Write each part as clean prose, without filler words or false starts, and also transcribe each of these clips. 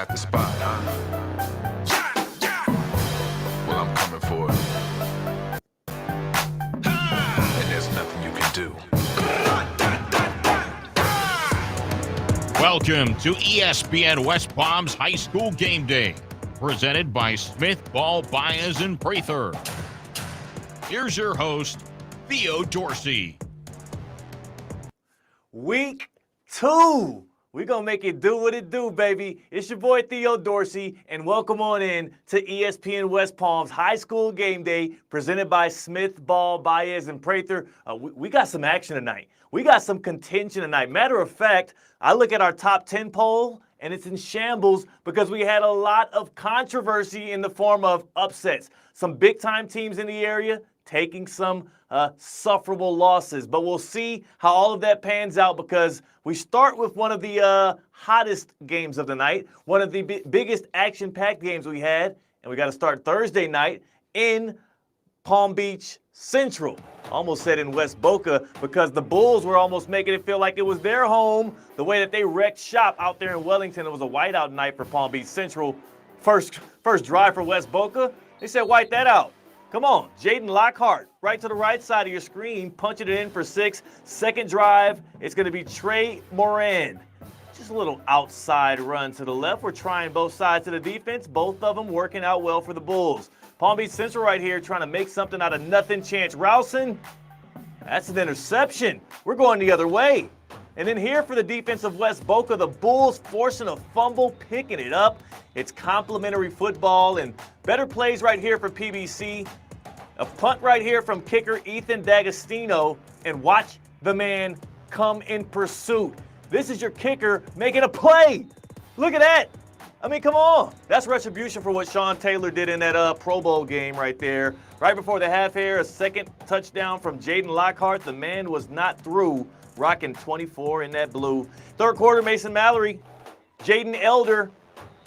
got the spot, huh? Well, I'm coming for it. And there's nothing you can do. Welcome to ESPN West Palm's High School Game Day, presented by Smith Ball Baez and Prather. Here's your host, Theo Dorsey. Week 2. We're going to make it do what it do, baby. It's your boy, Theo Dorsey, and welcome on in to ESPN West Palm's High School Game Day, presented by Smith Ball Baez and Prather. We got some action tonight. We got some contention tonight. Matter of fact, I look at our top 10 poll, and it's in shambles because we had a lot of controversy in the form of upsets. Some big-time teams in the area taking some sufferable losses. But we'll see how all of that pans out because we start with one of the hottest games of the night, one of the biggest action-packed games we had, and we got to start Thursday night in Palm Beach Central. Almost said in West Boca because the Bulls were almost making it feel like it was their home, the way that they wrecked shop out there in Wellington. It was a whiteout night for Palm Beach Central. First drive for West Boca, they said white that out. Come on, Jaden Lockhart, right to the right side of your screen, punching it in for 6. Second drive, it's going to be Trey Moran. Just a little outside run to the left. We're trying both sides of the defense, both of them working out well for the Bulls. Palm Beach Central right here trying to make something out of nothing. Chance Rowson, that's an interception. We're going the other way. And then here for the defense of West Boca, the Bulls forcing a fumble, picking it up. It's complimentary football and better plays right here for PBC. A punt right here from kicker Ethan D'Agostino, and watch the man come in pursuit. This is your kicker making a play. Look at that. I mean, come on. That's retribution for what Sean Taylor did in that Pro Bowl game right there. Right before the half here, a second touchdown from Jaden Lockhart. The man was not through, rocking 24 in that blue. Third quarter, Mason Mallory, Jaden Elder,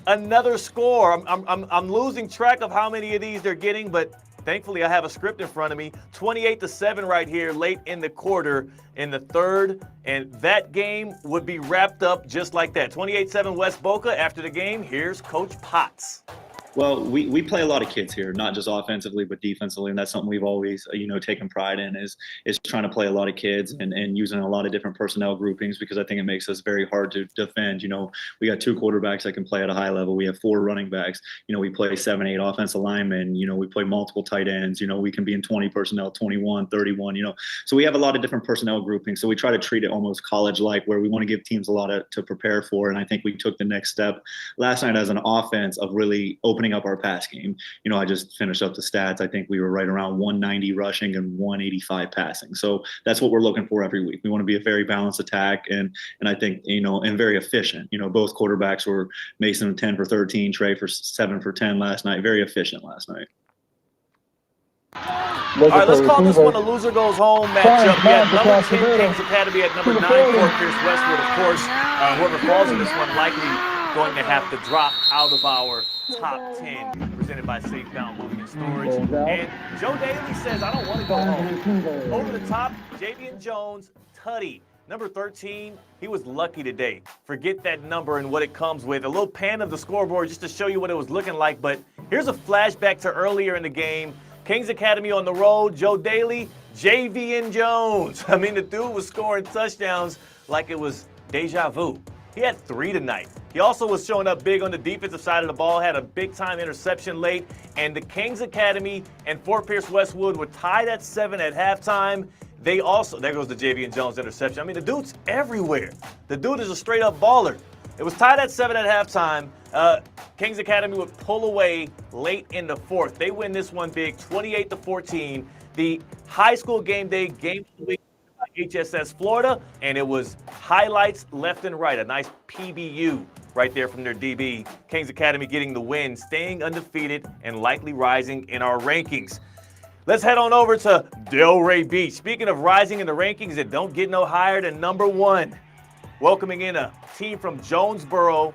another score. I'm losing track of how many of these they're getting, but thankfully I have a script in front of me. 28-7 right here late in the quarter in the third, and that game would be wrapped up just like that. 28-7 West Boca. After the game, here's Coach Potts. Well, we play a lot of kids here, not just offensively, but defensively, and that's something we've always, taken pride in is trying to play a lot of kids and using a lot of different personnel groupings because I think it makes us very hard to defend. We got 2 quarterbacks that can play at a high level. We have 4 running backs. We play 7, 8 offensive linemen. We play multiple tight ends. We can be in 20 personnel, 21, 31. So we have a lot of different personnel groupings. So we try to treat it almost college-like, where we want to give teams a lot to prepare for. And I think we took the next step last night as an offense of really opening up our pass game. I just finished up the stats. I think we were right around 190 rushing and 185 passing. So that's what we're looking for every week. We want to be a very balanced attack and I think, and very efficient. Both quarterbacks were Mason 10 for 13, Trey for 7 for 10 last night. Very efficient last night. All right, let's call this one a loser goes home matchup. We had number 10 Kings Academy at number 9 Fort Pierce Westwood, of course. Whoever falls in this one likely going to have to drop out of our top 10, presented by Safe Bound Moving and Storage. And Joe Daly says, I don't want to go home. Over the top, Javian Jones, Tutty. Number 13, he was lucky today. Forget that number and what it comes with. A little pan of the scoreboard just to show you what it was looking like. But here's a flashback to earlier in the game. Kings Academy on the road, Joe Daly, Javian Jones. I mean, the dude was scoring touchdowns like it was deja vu. He had 3 tonight. He also was showing up big on the defensive side of the ball, had a big-time interception late, and the Kings Academy and Fort Pierce Westwood were tied at 7 at halftime. They also, there goes the Javian Jones interception. I mean, the dude's everywhere. The dude is a straight-up baller. It was tied at 7 at halftime. Kings Academy would pull away late in the fourth. They win this one big, 28-14. The high school game day game of the week. HSS Florida, and it was highlights left and right. A nice PBU right there from their DB. Kings Academy getting the win, staying undefeated, and likely rising in our rankings. Let's head on over to Delray Beach. Speaking of rising in the rankings, it don't get no higher than number 1. Welcoming in a team from Jonesboro,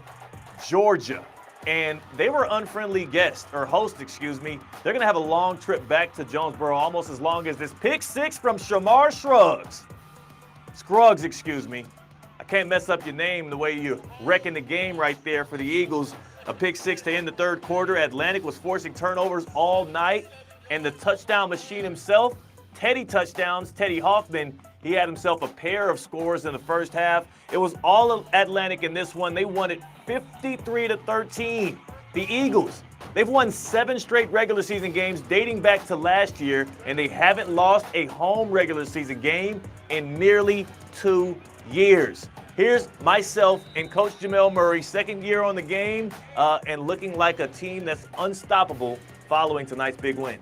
Georgia. And they were unfriendly guests, or hosts, excuse me. They're going to have a long trip back to Jonesboro, almost as long as this pick 6 from Shamar Scruggs, excuse me. I can't mess up your name the way you're wrecking the game right there for the Eagles. a pick six to end the third quarter. Atlantic was forcing turnovers all night, and the touchdown machine himself, Teddy touchdowns, Teddy Hoffman, he had himself a pair of scores in the first half. It was all Atlantic in this one. They won it 53-13. The Eagles, they've won 7 straight regular season games dating back to last year, and they haven't lost a home regular season game in nearly 2 years. Here's myself and Coach Jamel Murray, second year on the game, and looking like a team that's unstoppable following tonight's big win.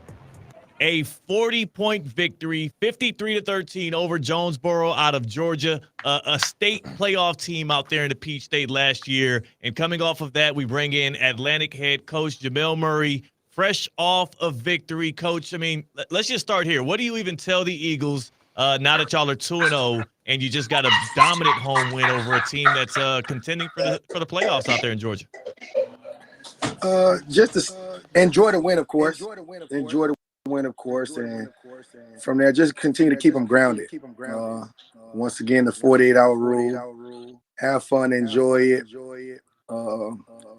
A 40-point victory, 53-13 over Jonesboro out of Georgia, a state playoff team out there in the Peach State last year. And coming off of that, we bring in Atlantic head coach Jamel Murray, fresh off of victory. Coach, I mean, let's just start here. What do you even tell the Eagles now that y'all are 2-0 and you just got a dominant home win over a team that's contending for the playoffs out there in Georgia? Just to enjoy the win, of course. Enjoy the win, of course, and from there, just continue to keep them grounded. Once again, the 48-hour rule. Have fun, enjoy it,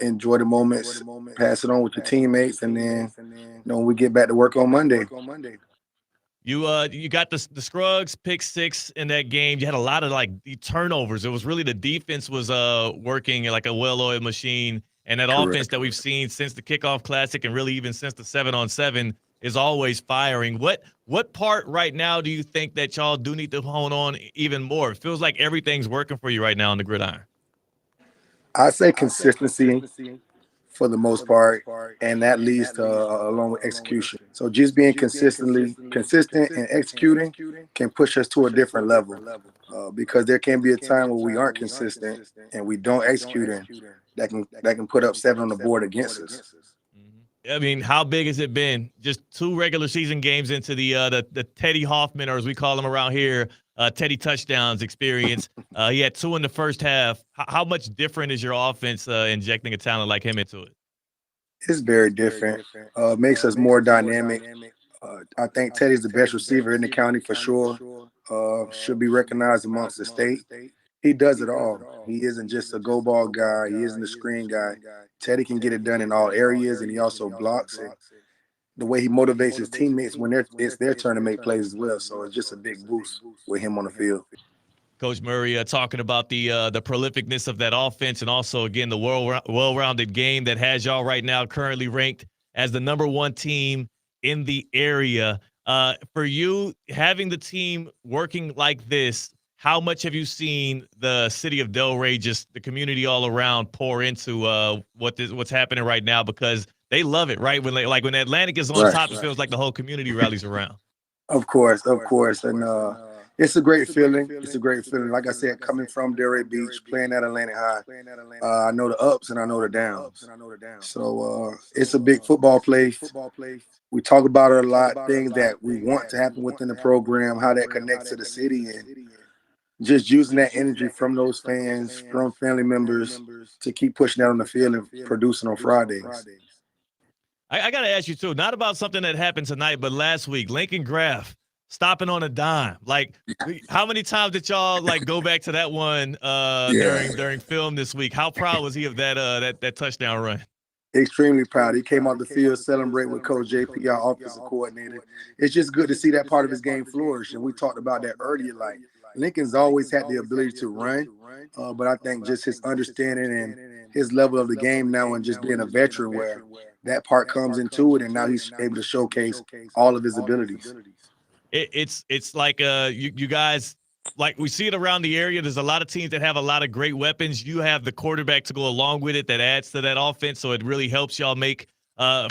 enjoy the moments, pass it on with your teammates, and then when we get back to work on Monday. You got the Scruggs pick six in that game. You had a lot of turnovers. It was really the defense was working like a well-oiled machine, and that Correct. offense that we've seen since the Kickoff Classic and really even since the 7-on-7 is always firing. What part right now do you think that y'all do need to hone on even more? It feels like everything's working for you right now on the gridiron. I say consistency for the most part, and that leads to along with execution. So just being consistent and executing can push us to a different level, because there can be a time where we aren't consistent and we don't execute, and that can put up 7 on the board against us. I mean, how big has it been? Just 2 regular season games into the Teddy Hoffman, or as we call him around here, Teddy touchdowns experience. He had 2 in the first half. How much different is your offense injecting a talent like him into it? It's very different. Makes us more dynamic. I think Teddy's the best receiver in the county for sure. Should be recognized amongst the state. He does it all. He isn't just a go ball guy. He isn't a screen guy. Teddy can get it done in all areas, and he also blocks it. The way he motivates his teammates when it's their turn to make plays as well. So it's just a big boost with him on the field. Coach Murray talking about the prolificness of that offense, and also, again, the well-rounded game that has y'all right now currently ranked as the #1 team in the area. For you, having the team working like this, how much have you seen the city of Delray, just the community all around, pour into what's happening right now? Because they love it, right? When Atlantic is on top, it feels like the whole community rallies around. Of course, and it's a great feeling. It's a great feeling. Like I said, coming from Delray Beach, playing at Atlantic High, I know the ups and I know the downs. So it's a big football place. We talk about it a lot. Things that we want to happen within the program, how that connects to the city, and just using that energy from those fans, from family members, to keep pushing that on the field and producing on Fridays. I got to ask you, too, not about something that happened tonight, but last week, Lincoln Graff stopping on a dime. How many times did y'all, go back to that one during film this week? How proud was he of that touchdown run? Extremely proud. He came off the field, celebrate with Coach JP, our offensive coordinator. It's just good to see that part of his game flourish, and we talked about that earlier. Lincoln's always had the ability to run, but I think just his understanding and his level of the game now, and just being a veteran, where that part comes into it, and now he's able to showcase all of his abilities. It's like you guys, like we see it around the area. There's a lot of teams that have a lot of great weapons. You have the quarterback to go along with it that adds to that offense, so it really helps y'all make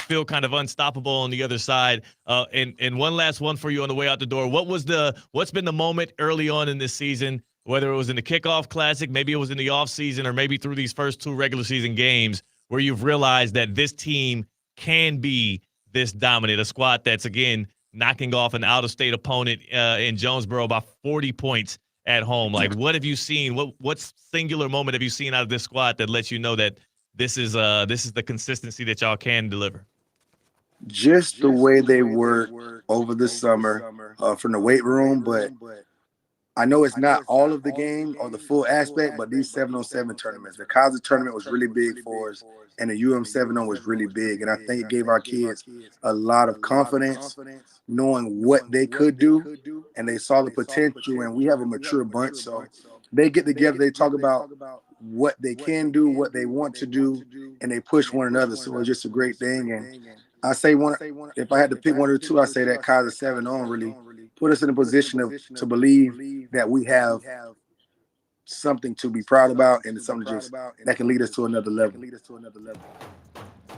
feel kind of unstoppable on the other side. And one last one for you on the way out the door. What's been the moment early on in this season, whether it was in the Kickoff Classic, maybe it was in the offseason, or maybe through these first 2 regular season games, where you've realized that this team can be this dominant, a squad that's, again, knocking off an out-of-state opponent in Jonesboro by 40 points at home? What have you seen? What singular moment have you seen out of this squad that lets you know that this is the consistency that y'all can deliver? Just the way they work over the summer from the weight room, but I know it's not all of the game or the full aspect, but these 7-on-7 tournaments, the Kaiser tournament was really big for us, and the UM7-on was really big. And I think it gave our kids a lot of confidence, knowing what they could do, and they saw the potential. And we have a mature bunch, so they get together, they talk about what they can do, what they want to do, and they push one another. So it's just a great thing. And I say if I had to pick one or two, I say that Kaiser 7-on really put us in a position to believe that we have something to be proud about and something just that can lead us to another level.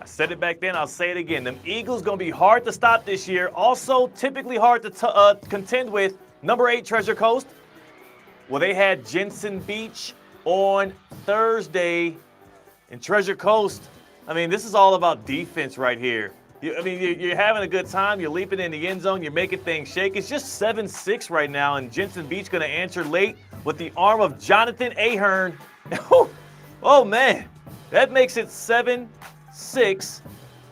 I said it back then, I'll say it again. Them Eagles going to be hard to stop this year. Also, typically hard to contend with. Number 8, Treasure Coast. Well, they had Jensen Beach on Thursday. And Treasure Coast, I mean, this is all about defense right here. You're having a good time. You're leaping in the end zone. You're making things shake. It's just 7-6 right now, and Jensen Beach going to answer late with the arm of Jonathan Ahern. Oh, man. That makes it 7-6.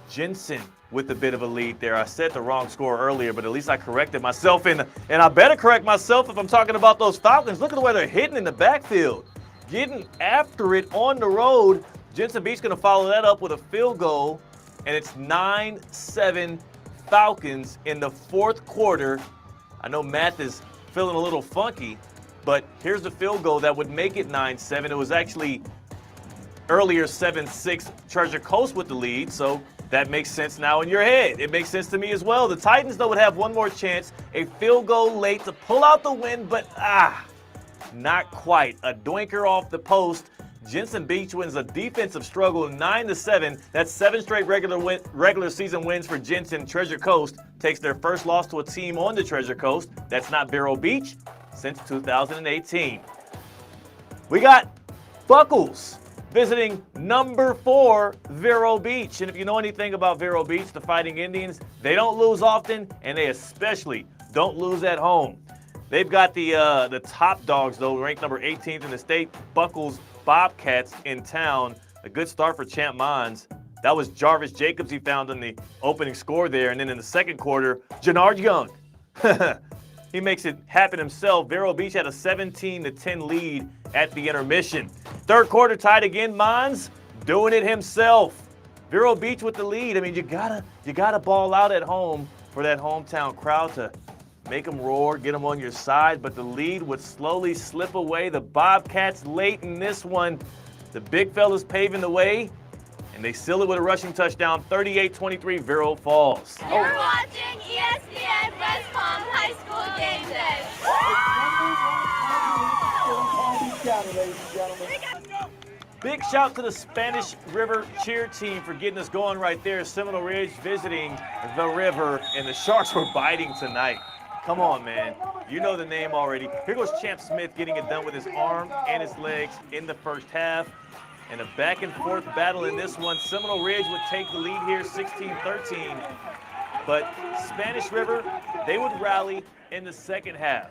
Jensen with a bit of a lead there. I said the wrong score earlier, but at least I corrected myself. And I better correct myself if I'm talking about those Falcons. Look at the way they're hitting in the backfield. Getting after it on the road. Jensen Beach going to follow that up with a field goal. And it's 9-7 Falcons in the fourth quarter. I know math is feeling a little funky, but here's the field goal that would make it 9-7. It was actually earlier 7-6 Treasure Coast with the lead, so that makes sense now in your head. It makes sense to me as well. The Titans, though, would have one more chance. A field goal late to pull out the win, but not quite. A doinker off the post. Jensen Beach wins a defensive struggle 9-7. That's 7 straight regular season wins for Jensen. Treasure Coast takes their first loss to a team on the Treasure Coast. That's not Vero Beach since 2018. We got Buckles visiting number 4 Vero Beach. And if you know anything about Vero Beach, the Fighting Indians, they don't lose often, and they especially don't lose at home. They've got the top dogs, though, ranked number 18th in the state, Buckles Bobcats in town. A good start for Champ Mons. That was Jarvis Jacobs he found in the opening score there. And then in the second quarter, Jannard Young. He makes it happen himself. Vero Beach had a 17-10 lead at the intermission. Third quarter tied again. Mons doing it himself. Vero Beach with the lead. I mean, you gotta ball out at home for that hometown crowd to make them roar, get them on your side, but the lead would slowly slip away. The Bobcats late in this one. The big fellas paving the way, and they seal it with a rushing touchdown, 38-23, Vero Falls. You're watching ESPN West Palm High School Game Day. Big shout to the Spanish River cheer team for getting us going right there. Seminole Ridge visiting the river, and the Sharks were biting tonight. Come on, man. You know the name already. Here goes Champ Smith getting it done with his arm and his legs in the first half. And a back-and-forth battle in this one. Seminole Ridge would take the lead here, 16-13. But Spanish River, they would rally in the second half.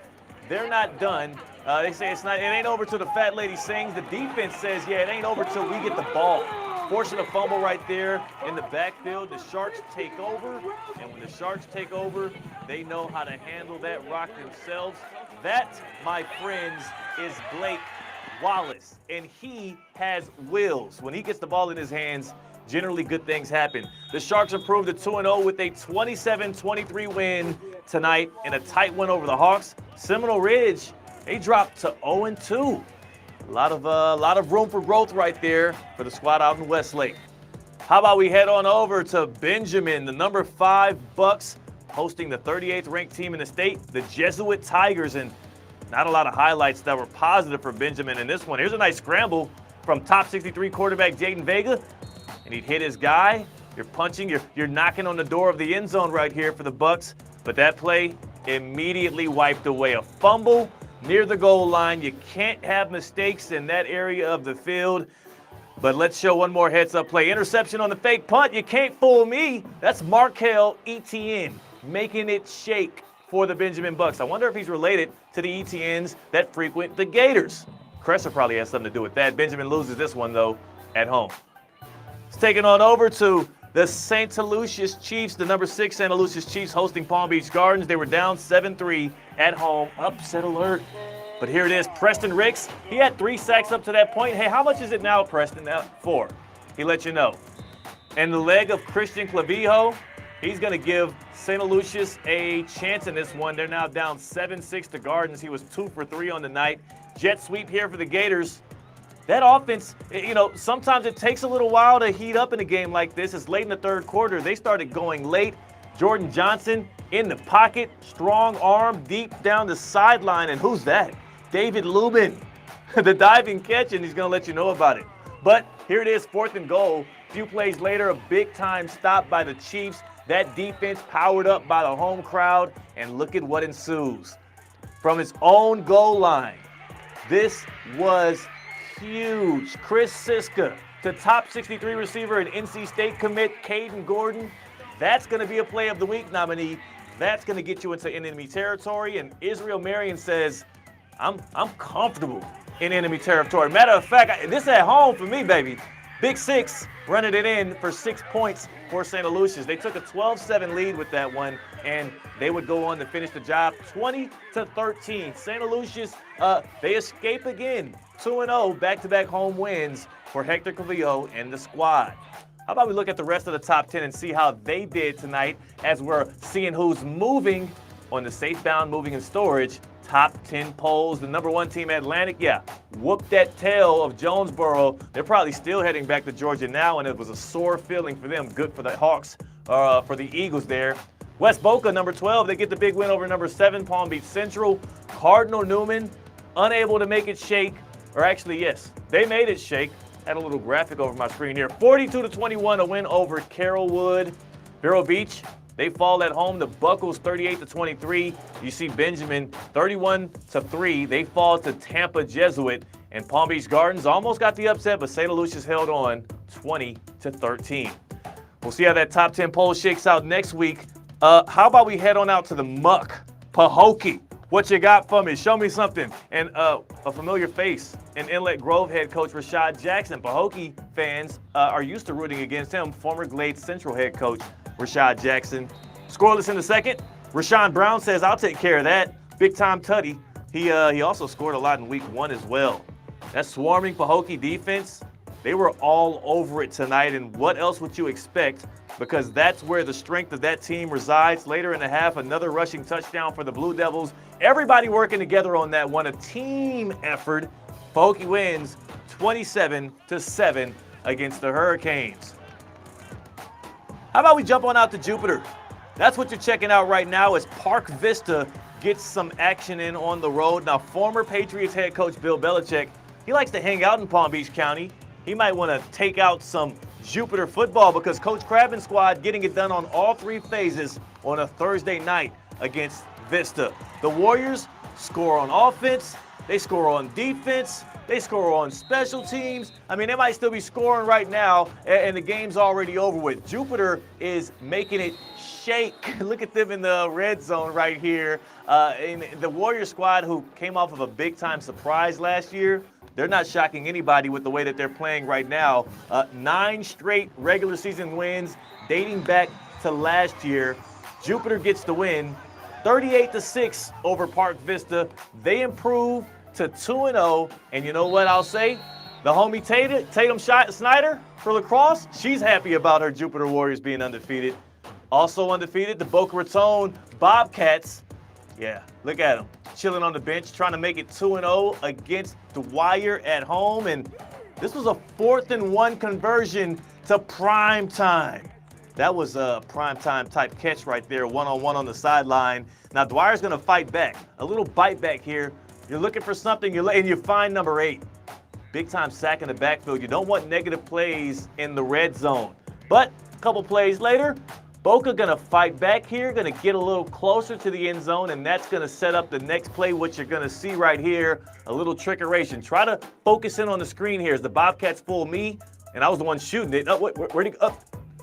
They're not done. They say it ain't over till the fat lady sings. The defense says, yeah, it ain't over till we get the ball. Forcing a fumble right there in the backfield. The Sharks take over, and when the Sharks take over, they know how to handle that rock themselves. That, my friends, is Blake Wallace, and he has wheels. When he gets the ball in his hands, generally good things happen. The Sharks improved to 2-0 with a 27-23 win tonight and a tight win over the Hawks. Seminole Ridge, they dropped to 0-2. A lot of room for growth right there for the squad out in Westlake. How about we head on over to Benjamin, the number 5 Bucks, hosting the 38th ranked team in the state, the Jesuit Tigers, and not a lot of highlights that were positive for Benjamin in this one. Here's a nice scramble from top 63 quarterback Jaden Vega, and he'd hit his guy. You're punching, you're knocking on the door of the end zone right here for the Bucks, but that play immediately wiped away. A fumble near the goal line. You can't have mistakes in that area of the field. But let's show one more heads-up play. Interception on the fake punt. You can't fool me. That's Markel Etienne making it shake for the Benjamin Bucks. I wonder if he's related to the Etiennes that frequent the Gators. Cresser probably has something to do with that. Benjamin loses this one, though, at home. It's taking on over to the Santaluces Chiefs, the number 6 Santaluces Chiefs hosting Palm Beach Gardens. They were down 7-3 at home. Upset alert. But here it is, Preston Ricks. He had 3 sacks up to that point. Hey, how much is it now, Preston? Now, 4. He let you know. And the leg of Christian Clavijo, he's going to give Santaluces a chance in this one. They're now down 7-6 to Gardens. He was 2 for 3 on the night. Jet sweep here for the Gators. That offense, sometimes it takes a little while to heat up in a game like this. It's late in the third quarter. They started going late. Jordan Johnson in the pocket, strong arm deep down the sideline. And who's that? David Lubin, the diving catch, and he's going to let you know about it. But here it is, 4th and goal. A few plays later, a big-time stop by the Chiefs. That defense powered up by the home crowd, and look at what ensues. From his own goal line, this was huge. Chris Siska, the top 63 receiver and NC State commit, Caden Gordon. That's going to be a Play of the Week nominee. That's going to get you into enemy territory. And Israel Marion says, I'm comfortable in enemy territory. Matter of fact, this at home for me, baby. Big 6 running it in for 6 points for Santaluces. They took a 12-7 lead with that one, and they would go on to finish the job 20-13. Santaluces, they escape again. 2-0 back-to-back home wins for Hector Clavijo and the squad. How about we look at the rest of the top 10 and see how they did tonight as we're seeing who's moving on the Safebound Moving and Storage top 10 polls. The number 1 team, Atlantic, whooped that tail of Jonesboro. They're probably still heading back to Georgia now, and it was a sore feeling for them. Good for the Hawks, for the Eagles there. West Boca, number 12, they get the big win over number 7, Palm Beach Central. Cardinal Newman, unable to make it shake. Or actually, yes, they made it shake. Had a little graphic over my screen here. 42-21, a win over Carrollwood. Vero Beach, they fall at home to Buckles 38-23. You see Benjamin 31-3. They fall to Tampa Jesuit. And Palm Beach Gardens almost got the upset, but Santaluces held on 20-13. We'll see how that top 10 poll shakes out next week. How about we head on out to the muck? Pahokee. What you got for me? Show me something. And a familiar face, an Inlet Grove head coach, Rashad Jackson. Pahokee fans are used to rooting against him. Former Glade Central head coach, Rashad Jackson. Scoreless in the second. Rashawn Brown says, I'll take care of that. Big time tutty. He also scored a lot in week 1 as well. That swarming Pahokee defense, they were all over it tonight. And what else would you expect? Because that's where the strength of that team resides. Later in the half, another rushing touchdown for the Blue Devils. Everybody working together on that one, a team effort. Pahokee wins 27-7 against the Hurricanes. How about we jump on out to Jupiter? That's what you're checking out right now as Park Vista gets some action in on the road. Now, former Patriots head coach Bill Belichick, he likes to hang out in Palm Beach County. He might want to take out some Jupiter football because Coach Craven's squad getting it done on all 3 phases on a Thursday night against Vista. The Warriors score on offense, they score on defense, they score on special teams. I mean, they might still be scoring right now, and the game's already over with. Jupiter is making it shake. Look at them in the red zone right here. In the Warrior squad, who came off of a big-time surprise last year, they're not shocking anybody with the way that they're playing right now. 9 straight regular season wins dating back to last year. Jupiter gets the win, 38-6 over Park Vista. They improve to 2-0, and you know what I'll say? The homie Tatum Snyder for lacrosse, she's happy about her Jupiter Warriors being undefeated. Also undefeated, the Boca Raton Bobcats. Yeah, look at them, chilling on the bench, trying to make it 2-0 against Dwyer at home. And this was a 4th and 1 conversion to prime time. That was a prime time type catch right there, one-on-one on the sideline. Now Dwyer's gonna fight back, a little bite back here. You're looking for something, and you find number 8. Big time sack in the backfield. You don't want negative plays in the red zone. But a couple plays later, Boca gonna fight back here, gonna get a little closer to the end zone, and that's gonna set up the next play, what you're gonna see right here, a little trickeration. Try to focus in on the screen here as the Bobcats fool me, and I was the one shooting it. Oh, where'd he go?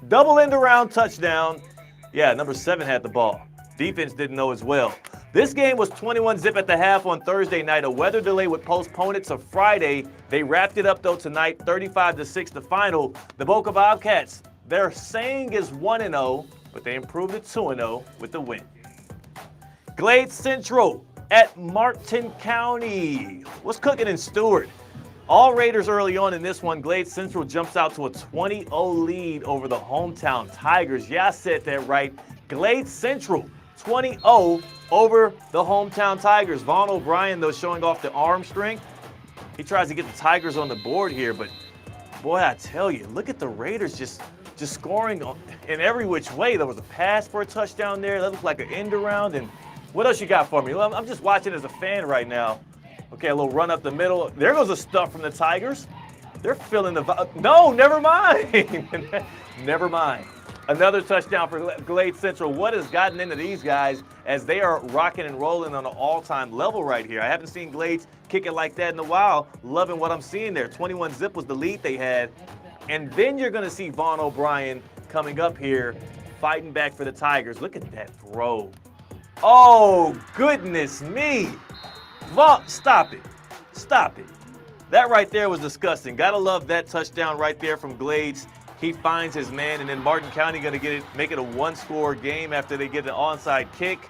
Double end around touchdown. Yeah, number 7 had the ball. Defense didn't know as well. This game was 21-zip at the half on Thursday night. A weather delay would postpone it to Friday. They wrapped it up, though, tonight, 35-6 the final. The Boca Bobcats, their saying is 1-0, but they improved to 2-0 with the win. Glade Central at Martin County. What's cooking in Stewart? All Raiders early on in this one. Glade Central jumps out to a 20-0 lead over the hometown Tigers. Yeah, I said that right. Glade Central 20-0 over the hometown Tigers. Vaughn O'Brien, though, showing off the arm strength. He tries to get the Tigers on the board here, but boy, I tell you, look at the Raiders just scoring in every which way. There was a pass for a touchdown there. That looked like an end around. And what else you got for me? Well, I'm just watching as a fan right now. Okay, a little run up the middle. There goes a stuff from the Tigers. They're feeling the no, never mind. Never mind. Another touchdown for Glade Central. What has gotten into these guys as they are rocking and rolling on an all-time level right here? I haven't seen Glades kick it like that in a while. Loving what I'm seeing there. 21 zip was the lead they had. And then you're going to see Vaughn O'Brien coming up here, fighting back for the Tigers. Look at that throw. Oh, goodness me. Vaughn, stop it. Stop it. That right there was disgusting. Gotta love that touchdown right there from Glades. He finds his man, and then Martin County going to make it a one-score game after they get an onside kick.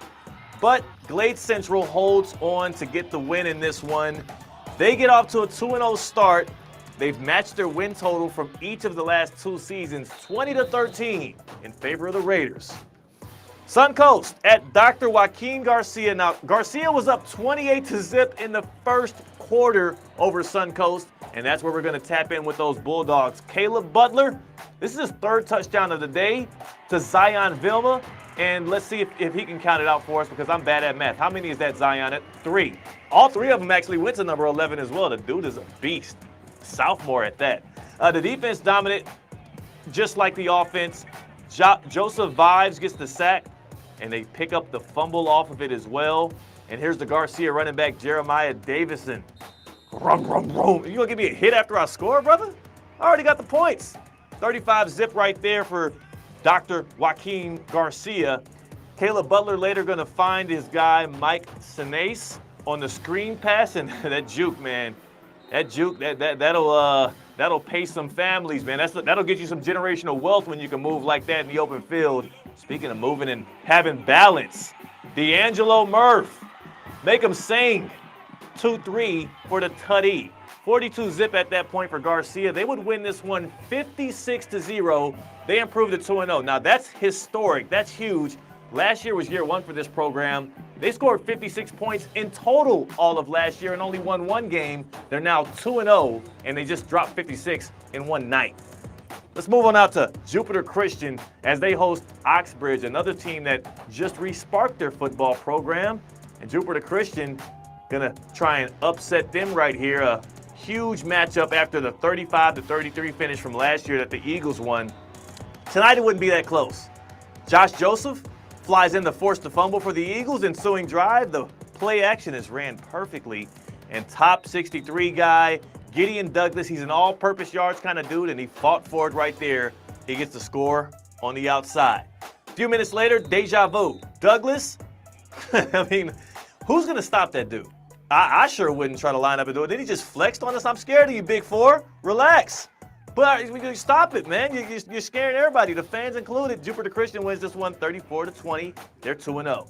But Glade Central holds on to get the win in this one. They get off to a 2-0 start. They've matched their win total from each of the last two seasons, 20-13 in favor of the Raiders. Suncoast at Dr. Joaquin Garcia. Now, Garcia was up 28-0 in the first quarter over Suncoast, and that's where we're going to tap in with those Bulldogs. Caleb Butler, this is his third touchdown of the day to Zion Vilma, and let's see if he can count it out for us because I'm bad at math. How many is that, Zion? At 3. All 3 of them actually went to number 11 as well. The dude is a beast. Sophomore at that. The defense dominant, just like the offense. Joseph Vives gets the sack, and they pick up the fumble off of it as well. And here's the Garcia running back, Jeremiah Davison. Rum, rum, rum. You gonna give me a hit after I score, brother? I already got the points. 35-0 right there for Dr. Joaquin Garcia. Caleb Butler later gonna find his guy, Mike Sinase, on the screen pass, and that juke, man. That juke, that'll pay some families, man. That'll get you some generational wealth when you can move like that in the open field. Speaking of moving and having balance, D'Angelo Murph, make him sing. 2-3 for the Tutty. 42-0 at that point for Garcia. They would win this one 56-0. They improved to 2-0. Now that's historic. That's huge. Last year was year 1 for this program. They scored 56 points in total all of last year and only won 1 game. They're now 2-0, and they just dropped 56 in one night. Let's move on out to Jupiter Christian as they host Oxbridge, another team that just re-sparked their football program. And Jupiter Christian gonna try and upset them right here. A huge matchup after the 35-33 finish from last year that the Eagles won. Tonight it wouldn't be that close. Josh Joseph flies in to force the fumble for the Eagles. Ensuing drive, the play action is ran perfectly. And top 63 guy, Gideon Douglas, he's an all-purpose yards kind of dude, and he fought for it right there. He gets the score on the outside. A few minutes later, deja vu. Douglas, I mean, who's going to stop that dude? I sure wouldn't try to line up and do it. Then he just flexed on us. I'm scared of you, Big Four. Relax. But stop it, man. You're scaring everybody, the fans included. Jupiter Christian wins this one 34-20. They're 2-0.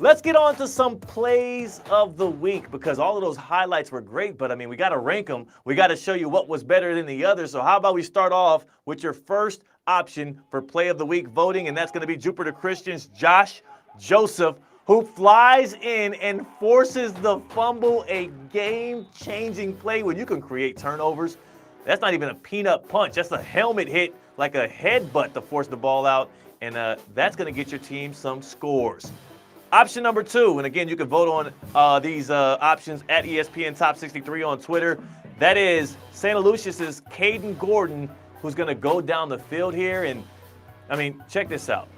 Let's get on to some plays of the week because all of those highlights were great, but I mean, we got to rank them. We got to show you what was better than the others. So how about we start off with your first option for play of the week voting, and that's going to be Jupiter Christian's Josh Joseph, who flies in and forces the fumble, a game-changing play where you can create turnovers. That's not even a peanut punch. That's a helmet hit, like a headbutt to force the ball out, and that's going to get your team some scores. Option number 2, and again, you can vote on these options at ESPN Top 63 on Twitter. That is Santaluces' Caden Gordon, who's going to go down the field here. And, I mean, check this out.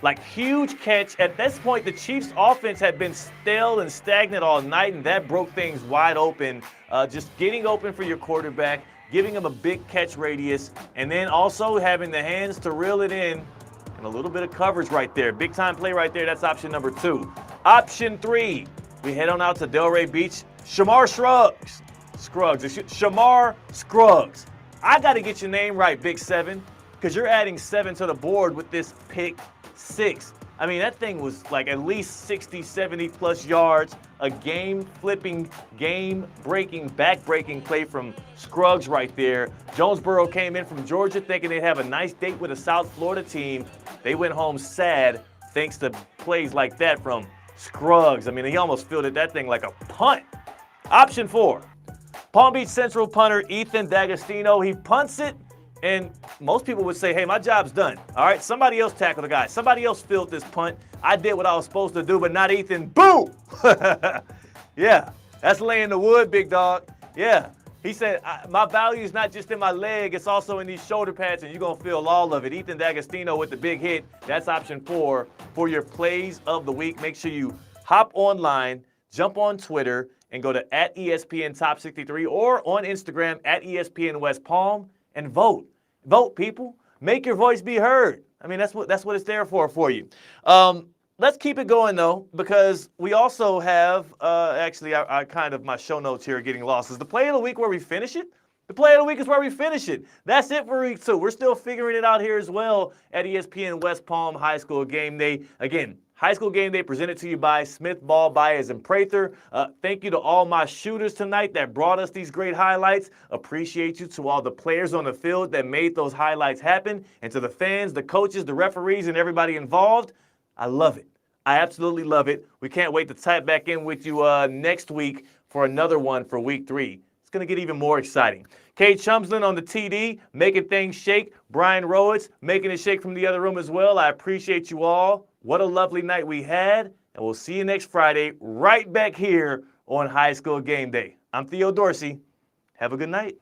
Like, huge catch. At this point, the Chiefs' offense had been stale and stagnant all night, and that broke things wide open. Just getting open for your quarterback, giving him a big catch radius, and then also having the hands to reel it in. And a little bit of coverage right there. Big time play right there. That's option number 2. Option 3, we head on out to Delray Beach. Shamar Scruggs. I got to get your name right, Big 7, because you're adding 7 to the board with this pick 6. I mean, that thing was like at least 60, 70 plus yards, a game-flipping, game-breaking, back-breaking play from Scruggs right there. Jonesboro came in from Georgia thinking they'd have a nice date with a South Florida team. They went home sad thanks to plays like that from Scruggs. I mean, he almost fielded that thing like a punt. Option 4, Palm Beach Central punter Ethan D'Agostino. He punts it, and most people would say, hey, my job's done. All right, somebody else tackled the guy. Somebody else filled this punt. I did what I was supposed to do, but not Ethan. Boom! Yeah, that's laying the wood, big dog. Yeah. He said, my value is not just in my leg, it's also in these shoulder pads, and you're going to feel all of it. Ethan D'Agostino with the big hit. That's option 4 for your plays of the week. Make sure you hop online, jump on Twitter, and go to @ESPN Top 63 or on Instagram @ESPN West Palm and vote. Vote, people. Make your voice be heard. I mean, that's what it's there for you. Let's keep it going, though, because we also have, actually, I kind of, my show notes here are getting lost. Is the play of the week where we finish it? The play of the week is where we finish it. That's it for week 2. We're still figuring it out here as well at ESPN West Palm High School Game Day. Again, High School Game Day presented to you by Smith, Ball, Baez, and Prather. Thank you to all my shooters tonight that brought us these great highlights. Appreciate you to all the players on the field that made those highlights happen. And to the fans, the coaches, the referees, and everybody involved, I love it. I absolutely love it. We can't wait to type back in with you next week for another one for week 3. It's going to get even more exciting. Kay Chumsland on the TD, making things shake. Brian Rowitz making it shake from the other room as well. I appreciate you all. What a lovely night we had. And we'll see you next Friday right back here on High School Game Day. I'm Theo Dorsey. Have a good night.